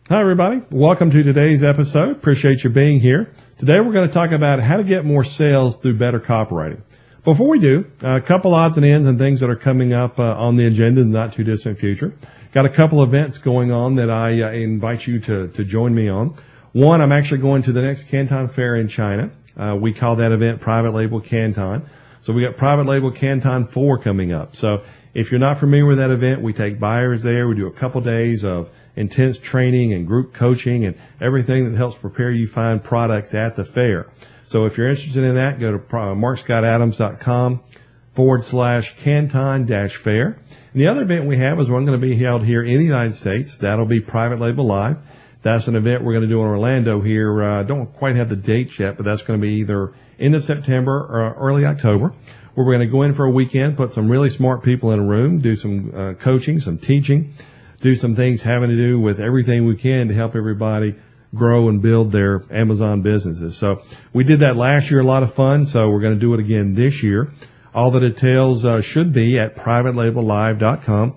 Hi, everybody. Welcome to today's episode. Appreciate you being here. Today, we're going to talk about how to get more sales through better copywriting. Before we do, a couple odds and ends and things that are coming up on the agenda in the not too distant future. Got a couple events going on that I invite you to join me on. One, I'm actually going to the next Canton Fair in China. We call that event Private Label Canton. So we got Private Label Canton 4 coming up. So if you're not familiar with that event, we take buyers there. We do a couple days of intense training and group coaching and everything that helps prepare you find products at the fair. So if you're interested in that, go to markscottadams.com/Canton-fair. And the other event we have is one going to be held here in the United States. That'll be Private Label Live. That's an event we're going to do in Orlando here. I don't quite have the dates yet, but that's going to be either end of September or early October, where we're going to go in for a weekend, put some really smart people in a room, do some coaching, some teaching, do some things having to do with everything we can to help everybody grow and build their Amazon businesses. So we did that last year, a lot of fun. So we're going to do it again this year. All the details should be at privatelabellive.com.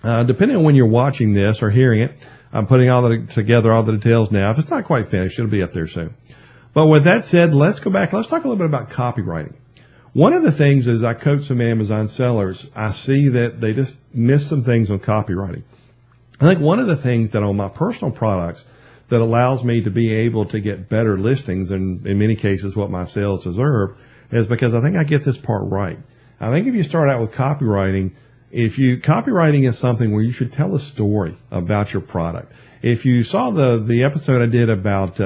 Depending on when you're watching this or hearing it, I'm putting together all the details now. If it's not quite finished, it'll be up there soon. But with that said, let's go back. Let's talk a little bit about copywriting. One of the things is I coach some Amazon sellers. I see that they just miss some things on copywriting. I think one of the things that on my personal products that allows me to be able to get better listings, and in many cases what my sales deserve, is because I think I get this part right. I think if you start out with copywriting, copywriting is something where you should tell a story about your product. If you saw the episode I did about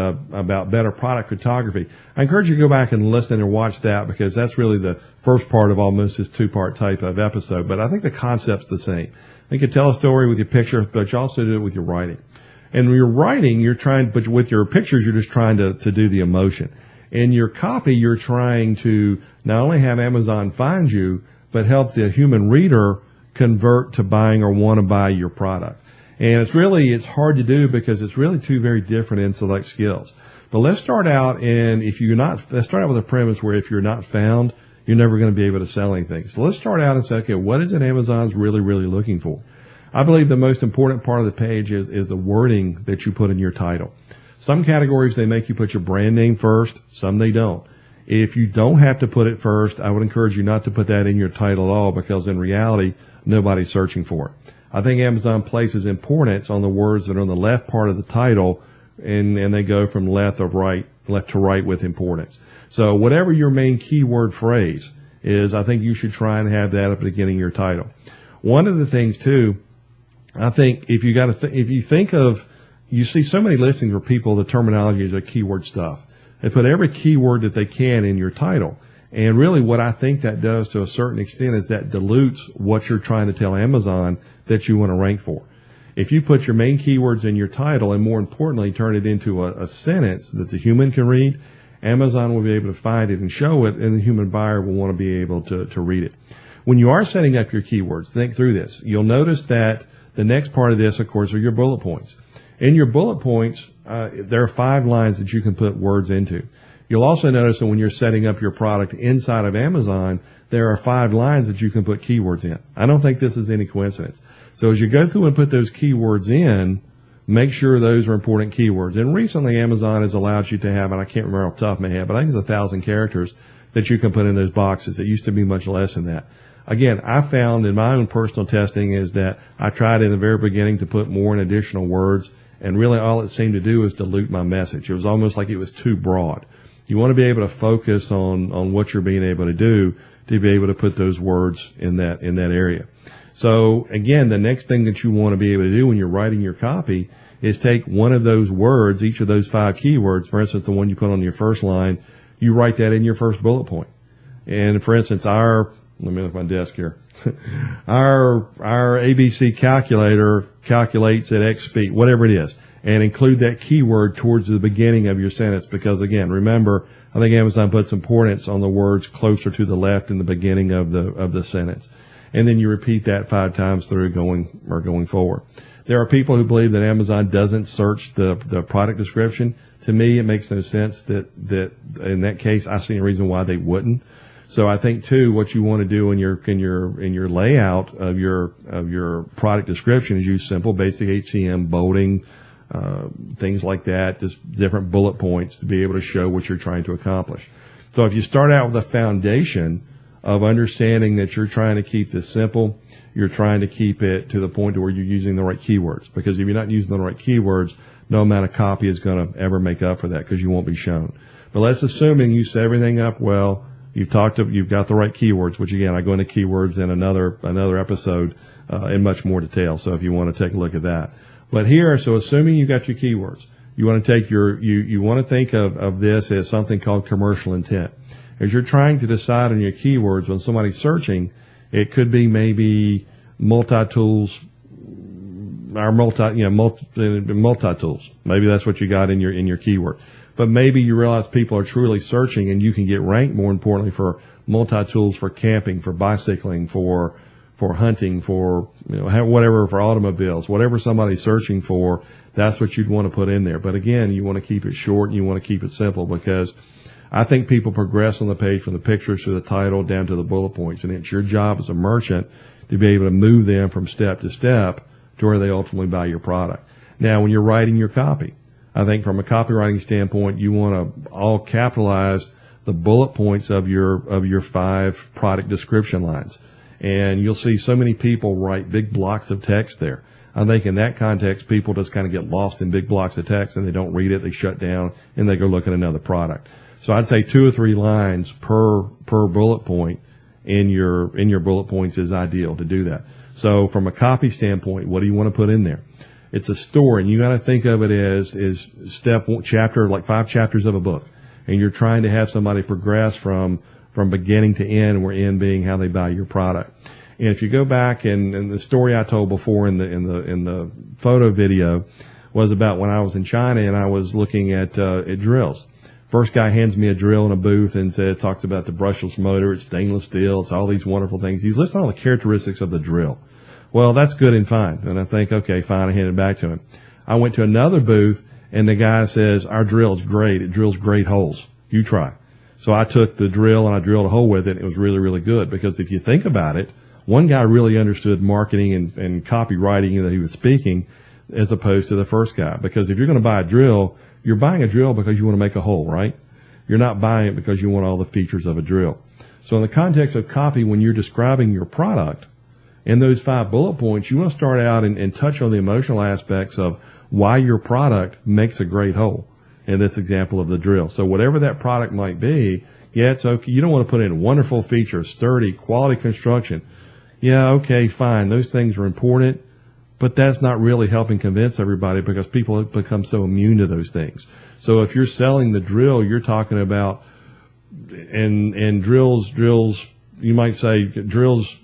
better product photography, I encourage you to go back and listen and watch that, because that's really the first part of almost this two-part type of episode. But I think the concept's the same. I think you tell a story with your picture, but you also do it with your writing. And when you're writing, but with your pictures, you're just trying to do the emotion. In your copy, you're trying to not only have Amazon find you, but help the human reader convert to buying or want to buy your product. And it's hard to do because it's really two very different and select skills. But let's start out with a premise where if you're not found, you're never going to be able to sell anything. So let's start out and say, okay, what is it Amazon's really, really looking for? I believe the most important part of the page is the wording that you put in your title. Some categories, they make you put your brand name first. Some they don't. If you don't have to put it first, I would encourage you not to put that in your title at all, because in reality, nobody's searching for it. I think Amazon places importance on the words that are on the left part of the title, and they go from left to right with importance. So whatever your main keyword phrase is, I think you should try and have that at the beginning of your title. One of the things too, I think you see so many listings where the terminology is a keyword stuff. They put every keyword that they can in your title. And really what I think that does to a certain extent is that dilutes what you're trying to tell Amazon that you want to rank for. If you put your main keywords in your title and more importantly turn it into a sentence that the human can read, Amazon will be able to find it and show it, and the human buyer will want to be able to read it. When you are setting up your keywords, think through this. You'll notice that the next part of this, of course, are your bullet points. In your bullet points, there are 5 lines that you can put words into. You'll also notice that when you're setting up your product inside of Amazon, there are 5 lines that you can put keywords in. I don't think this is any coincidence. So as you go through and put those keywords in, make sure those are important keywords. And recently Amazon has allowed you to have, and I can't remember off the top of my head, but I think it's 1,000 characters that you can put in those boxes. It used to be much less than that. Again, I found in my own personal testing is that I tried in the very beginning to put more and additional words, and really all it seemed to do was dilute my message. It was almost like it was too broad. You want to be able to focus on what you're being able to do to be able to put those words in that area. So again, the next thing that you want to be able to do when you're writing your copy is take one of those words, each of those 5 keywords, for instance, the one you put on your first line, you write that in your first bullet point. And for instance, let me look at my desk here. Our ABC calculator calculates at X speed, whatever it is, and include that keyword towards the beginning of your sentence, because again, remember, I think Amazon puts importance on the words closer to the left in the beginning of the sentence. And then you repeat that 5 times through going forward. There are people who believe that Amazon doesn't search the product description. To me, it makes no sense that in that case, I see a reason why they wouldn't. So I think too, what you want to do in your layout of your product description is use simple, basic HTML, bolding, things like that, just different bullet points to be able to show what you're trying to accomplish. So if you start out with a foundation of understanding that you're trying to keep this simple, you're trying to keep it to the point to where you're using the right keywords. Because if you're not using the right keywords, no amount of copy is going to ever make up for that because you won't be shown. But let's assuming you set everything up well, you've got the right keywords, which again, I go into keywords in another episode in much more detail. So if you want to take a look at that. But here, so assuming you got your keywords, you want to take you want to think of this as something called commercial intent. As you're trying to decide on your keywords when somebody's searching, it could be maybe multi-tools, multi-tools. Maybe that's what you got in your keyword. But maybe you realize people are truly searching and you can get ranked, more importantly, for multi-tools for camping, for bicycling, for hunting, for whatever, for automobiles, whatever somebody's searching for, that's what you'd want to put in there. But again, you want to keep it short and you want to keep it simple, because I think people progress on the page from the pictures to the title down to the bullet points, and it's your job as a merchant to be able to move them from step to step to where they ultimately buy your product. Now, when you're writing your copy, I think from a copywriting standpoint, you want to all capitalize the bullet points of your 5 product description lines. And you'll see so many people write big blocks of text there. I think in that context, people just kind of get lost in big blocks of text and they don't read it, they shut down, and they go look at another product. So I'd say 2 or 3 lines per bullet point in your bullet points is ideal to do that. So from a copy standpoint, what do you want to put in there? It's a story, and you got to think of it as step 1 chapter, like 5 chapters of a book, and you're trying to have somebody progress from beginning to end, where end being how they buy your product. And if you go back and the story I told before in the photo video was about when I was in China and I was looking at drills. First guy hands me a drill in a booth and talks about the brushless motor, it's stainless steel, it's all these wonderful things. He's listing all the characteristics of the drill. Well, that's good and fine. And I think, okay, fine, I hand it back to him. I went to another booth and the guy says, our drill is great. It drills great holes. You try. So I took the drill and I drilled a hole with it. And it was really, really good, because if you think about it, one guy really understood marketing and copywriting that he was speaking, as opposed to the first guy. Because if you're going to buy a drill, you're buying a drill because you want to make a hole, right? You're not buying it because you want all the features of a drill. So in the context of copy, when you're describing your product, in those 5 bullet points, you want to start out and touch on the emotional aspects of why your product makes a great hole. In this example of the drill. So whatever that product might be, yeah, it's okay. You don't want to put in wonderful features, sturdy, quality construction. Yeah, okay, fine. Those things are important, but that's not really helping convince everybody, because people have become so immune to those things. So if you're selling the drill, you're talking about, and drills, you might say drills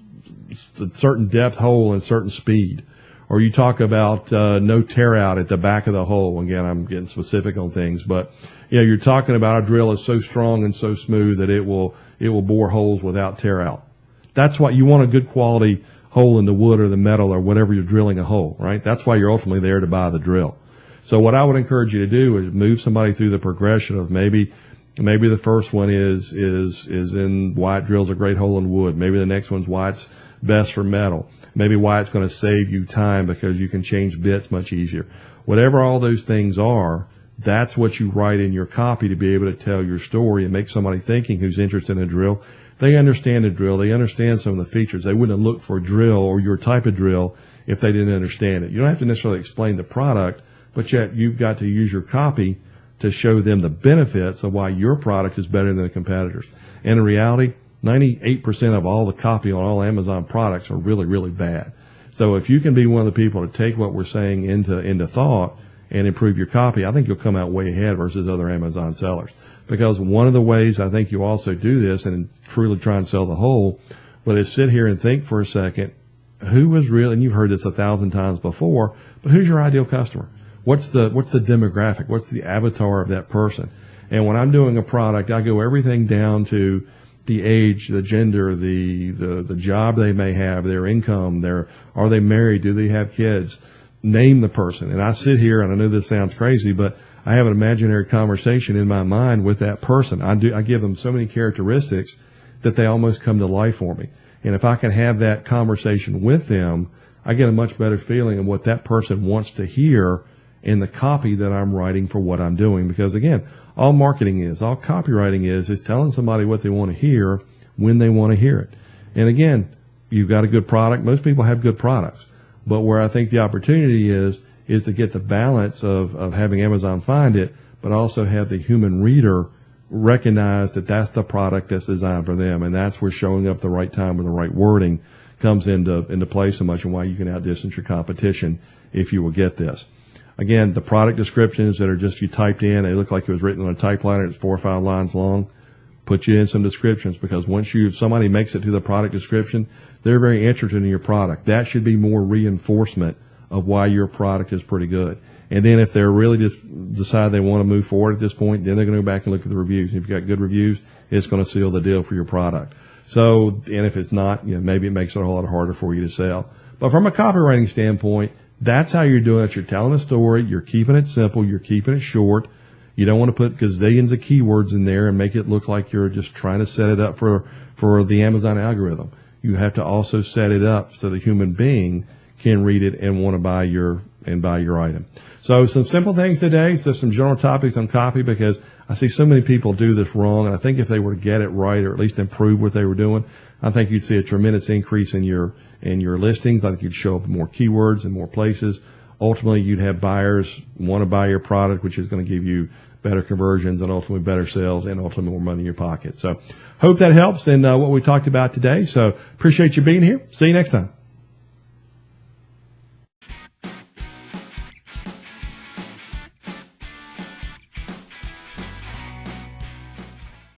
a certain depth hole and certain speed. Or you talk about no tear out at the back of the hole. Again, I'm getting specific on things, but you're talking about our drill is so strong and so smooth that it will bore holes without tear out. That's why you want a good quality hole in the wood or the metal or whatever you're drilling a hole, right? That's why you're ultimately there to buy the drill. So what I would encourage you to do is move somebody through the progression of maybe the first one is in why it drills a great hole in wood. Maybe the next one's why it's best for metal. Maybe why it's going to save you time because you can change bits much easier. Whatever all those things are, that's what you write in your copy to be able to tell your story and make somebody thinking who's interested in a drill. They understand a drill. They understand some of the features. They wouldn't look for a drill or your type of drill if they didn't understand it. You don't have to necessarily explain the product, but yet you've got to use your copy to show them the benefits of why your product is better than the competitors. And in reality, 98% of all the copy on all Amazon products are really, really bad. So if you can be one of the people to take what we're saying into thought and improve your copy, I think you'll come out way ahead versus other Amazon sellers. Because one of the ways I think you also do this and truly try and sell the whole, but is sit here and think for a second, who is really, and you've heard this 1,000 times before, but who's your ideal customer? What's the demographic? What's the avatar of that person? And when I'm doing a product, I go everything down to the age, the gender, the job they may have, their income, are they married, do they have kids, name the person. And I sit here, and I know this sounds crazy, but I have an imaginary conversation in my mind with that person. I give them so many characteristics that they almost come to life for me. And if I can have that conversation with them, I get a much better feeling of what that person wants to hear in the copy that I'm writing for what I'm doing. Because again, all marketing is, all copywriting is telling somebody what they want to hear when they want to hear it. And again, you've got a good product. Most people have good products. But where I think the opportunity is to get the balance of having Amazon find it, but also have the human reader recognize that that's the product that's designed for them. And that's where showing up the right time with the right wording comes into play so much, and why you can outdistance your competition if you will get this. Again, the product descriptions that are just you typed in, they look like it was written on a typewriter, it's 4 or 5 lines long. Put you in some descriptions, because once somebody makes it to the product description, they're very interested in your product. That should be more reinforcement of why your product is pretty good. And then if they're really just decide they want to move forward at this point, then they're going to go back and look at the reviews. If you've got good reviews, it's going to seal the deal for your product. So, and if it's not, maybe it makes it a whole lot harder for you to sell. But from a copywriting standpoint, that's how you're doing it. You're telling a story. You're keeping it simple. You're keeping it short. You don't want to put gazillions of keywords in there and make it look like you're just trying to set it up for the Amazon algorithm. You have to also set it up so the human being can read it and want to buy your item. So some simple things today, just some general topics on copy, because I see so many people do this wrong. And I think if they were to get it right, or at least improve what they were doing, I think you'd see a tremendous increase in your listings. I think you'd show up more keywords in more places. Ultimately, you'd have buyers want to buy your product, which is going to give you better conversions and ultimately better sales and ultimately more money in your pocket. So hope that helps in what we talked about today. So appreciate you being here. See you next time.